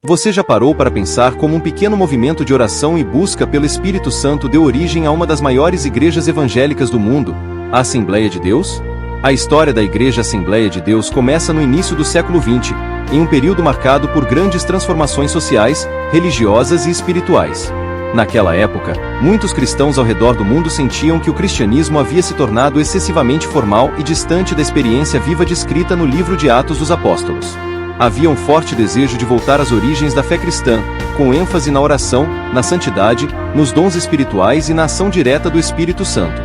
Você já parou para pensar como um pequeno movimento de oração e busca pelo Espírito Santo deu origem a uma das maiores igrejas evangélicas do mundo, a Assembleia de Deus? A história da Igreja Assembleia de Deus começa no início do século XX, em um período marcado por grandes transformações sociais, religiosas e espirituais. Naquela época, muitos cristãos ao redor do mundo sentiam que o cristianismo havia se tornado excessivamente formal e distante da experiência viva descrita no livro de Atos dos Apóstolos. Havia um forte desejo de voltar às origens da fé cristã, com ênfase na oração, na santidade, nos dons espirituais e na ação direta do Espírito Santo.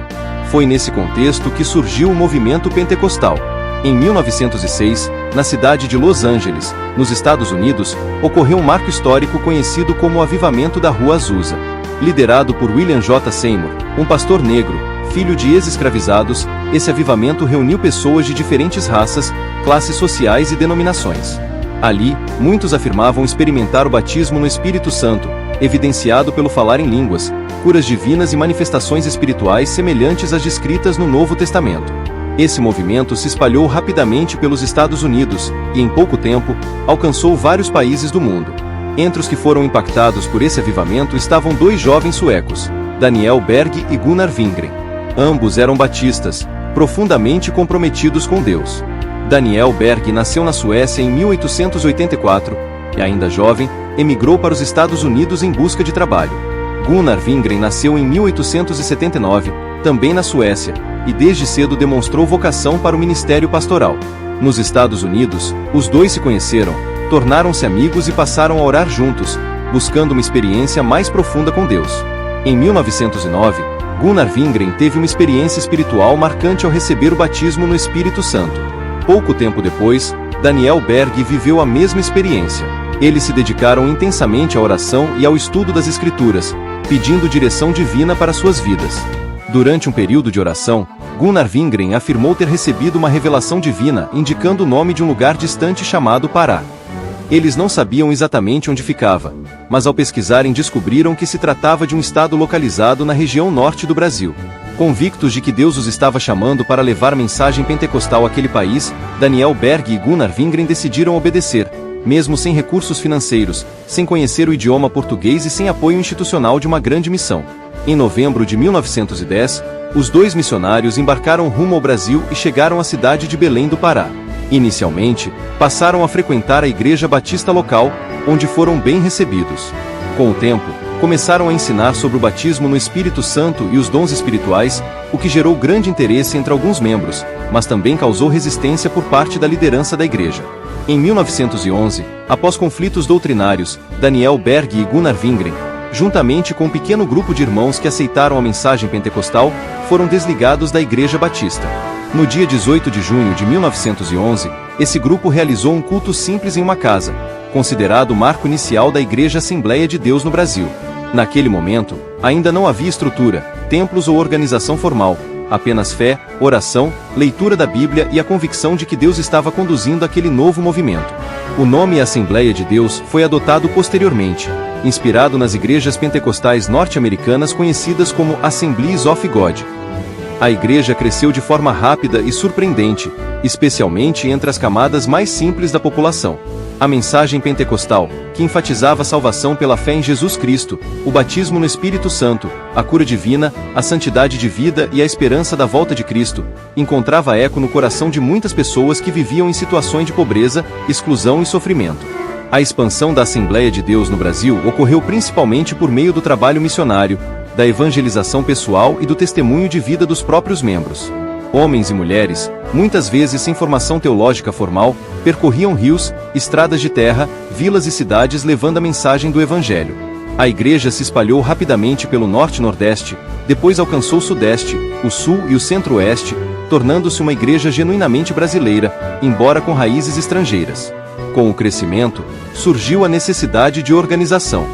Foi nesse contexto que surgiu o movimento pentecostal. Em 1906, na cidade de Los Angeles, nos Estados Unidos, ocorreu um marco histórico conhecido como o Avivamento da Rua Azusa. Liderado por William J. Seymour, um pastor negro, filho de ex-escravizados, esse avivamento reuniu pessoas de diferentes raças, classes sociais e denominações. Ali, muitos afirmavam experimentar o batismo no Espírito Santo, evidenciado pelo falar em línguas, curas divinas e manifestações espirituais semelhantes às descritas no Novo Testamento. Esse movimento se espalhou rapidamente pelos Estados Unidos e, em pouco tempo, alcançou vários países do mundo. Entre os que foram impactados por esse avivamento estavam dois jovens suecos, Daniel Berg e Gunnar Wingren. Ambos eram batistas, profundamente comprometidos com Deus. Daniel Berg nasceu na Suécia em 1884 e, ainda jovem, emigrou para os Estados Unidos em busca de trabalho. Gunnar Wingren nasceu em 1879, também na Suécia, e desde cedo demonstrou vocação para o ministério pastoral. Nos Estados Unidos, os dois se conheceram, tornaram-se amigos e passaram a orar juntos, buscando uma experiência mais profunda com Deus. Em 1909, Gunnar Wingren teve uma experiência espiritual marcante ao receber o batismo no Espírito Santo. Pouco tempo depois, Daniel Berg viveu a mesma experiência. Eles se dedicaram intensamente à oração e ao estudo das Escrituras, pedindo direção divina para suas vidas. Durante um período de oração, Gunnar Wingren afirmou ter recebido uma revelação divina indicando o nome de um lugar distante chamado Pará. Eles não sabiam exatamente onde ficava, mas ao pesquisarem descobriram que se tratava de um estado localizado na região norte do Brasil. Convictos de que Deus os estava chamando para levar a mensagem pentecostal àquele país, Daniel Berg e Gunnar Wingren decidiram obedecer, mesmo sem recursos financeiros, sem conhecer o idioma português e sem apoio institucional de uma grande missão. Em novembro de 1910, os dois missionários embarcaram rumo ao Brasil e chegaram à cidade de Belém do Pará. Inicialmente, passaram a frequentar a igreja batista local, onde foram bem recebidos. Com o tempo, começaram a ensinar sobre o batismo no Espírito Santo e os dons espirituais, o que gerou grande interesse entre alguns membros, mas também causou resistência por parte da liderança da igreja. Em 1911, após conflitos doutrinários, Daniel Berg e Gunnar Wingren, juntamente com um pequeno grupo de irmãos que aceitaram a mensagem pentecostal, foram desligados da Igreja Batista. No dia 18 de junho de 1911, esse grupo realizou um culto simples em uma casa, considerado o marco inicial da Igreja Assembleia de Deus no Brasil. Naquele momento, ainda não havia estrutura, templos ou organização formal, apenas fé, oração, leitura da Bíblia e a convicção de que Deus estava conduzindo aquele novo movimento. O nome Assembleia de Deus foi adotado posteriormente, inspirado nas igrejas pentecostais norte-americanas conhecidas como Assemblies of God. A igreja cresceu de forma rápida e surpreendente, especialmente entre as camadas mais simples da população. A mensagem pentecostal, que enfatizava a salvação pela fé em Jesus Cristo, o batismo no Espírito Santo, a cura divina, a santidade de vida e a esperança da volta de Cristo, encontrava eco no coração de muitas pessoas que viviam em situações de pobreza, exclusão e sofrimento. A expansão da Assembleia de Deus no Brasil ocorreu principalmente por meio do trabalho missionário, da evangelização pessoal e do testemunho de vida dos próprios membros. Homens e mulheres, muitas vezes sem formação teológica formal, percorriam rios, estradas de terra, vilas e cidades levando a mensagem do Evangelho. A igreja se espalhou rapidamente pelo norte e nordeste, depois alcançou o sudeste, o sul e o centro-oeste, tornando-se uma igreja genuinamente brasileira, embora com raízes estrangeiras. Com o crescimento, surgiu a necessidade de organização.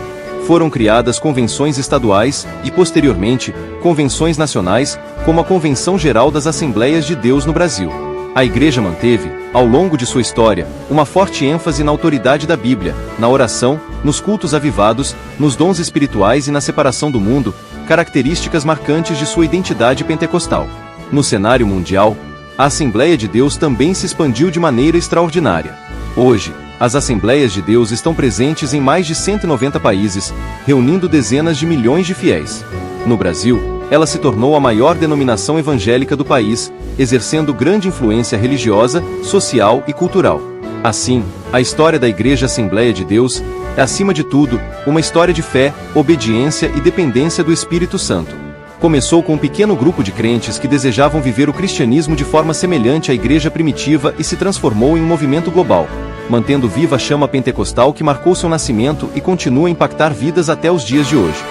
Foram criadas convenções estaduais e, posteriormente, convenções nacionais, como a Convenção Geral das Assembleias de Deus no Brasil. A Igreja manteve, ao longo de sua história, uma forte ênfase na autoridade da Bíblia, na oração, nos cultos avivados, nos dons espirituais e na separação do mundo, características marcantes de sua identidade pentecostal. No cenário mundial, a Assembleia de Deus também se expandiu de maneira extraordinária. Hoje, As Assembleias de Deus estão presentes em mais de 190 países, reunindo dezenas de milhões de fiéis. No Brasil, ela se tornou a maior denominação evangélica do país, exercendo grande influência religiosa, social e cultural. Assim, a história da Igreja Assembleia de Deus é, acima de tudo, uma história de fé, obediência e dependência do Espírito Santo. Começou com um pequeno grupo de crentes que desejavam viver o cristianismo de forma semelhante à igreja primitiva e se transformou em um movimento global, mantendo viva a chama pentecostal que marcou seu nascimento e continua a impactar vidas até os dias de hoje.